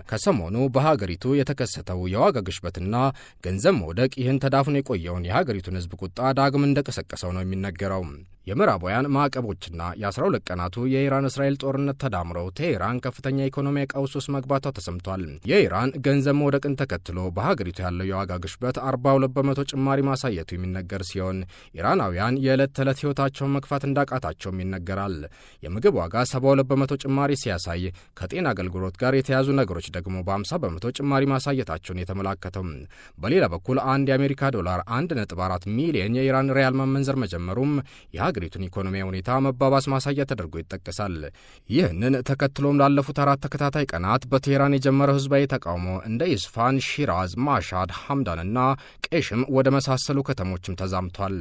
ከሰሞኑ በሀገሪቱ የተከሰተው የዋጋ ግሽበትና ገንዘብ መውደቅ ይህን ተዳፍኖ የቆየውን የሀገሪቱን ሕዝብ ቁጣ ዳግም እንደቀሰቀሰው ነው የሚነገረው። የምዕራባውያን ማዕቀቦችና የ12 ቀናቱ የኢራን እስራኤል ጦርነት ተዳምረው ቴሄራን ከፍተኛ ኢኮኖሚያዊ ቀውስ ውስጥ መግባቷ ተሰምቷል። የኢራን ገንዘብ መውደቅን ተከትሎ በሀገሪቱ ያለው የዋጋ ግሽበት 42 በመቶ ጭማሪ ማሳየቱ የሚነገር ሲሆን ኢራናውያን የዕለት ተዕለት ሕይወታቸውን መግፋት እንዳቃታቸውም ይነገራል። የምግብ ዋጋ 72 በመቶ ጭማሪ ሲያሳይ ከጤና አገልግሎት ጋር የተያዙ ነገሮች ደግሞ በ50 በመቶ ጭማሪ ማሳየታቸውን የተመላከተው። በሌላ በኩል አንድ የአሜሪካ ዶላር 1.4 ሚሊዮን የኢራን ሪያል መመንዘር መጀመሩም የሀገሪቱን ኢኮኖሚያዊ ሁኔታ መባባስ ማሳያ ተደርጎ ይጠቀሳል። ይህንን ተከትሎም ላለፉት 4 ተከታታይ ቀናት በቴሄራን የጀመረው ህዝባዊ ተቃውሞ እንደ ኢስፋን፣ ሺራዝ፣ ማሻድ፣ ሐምዳንና ቄሽም ወደ መሳሰሉ ከተሞችም ተዛምቷል።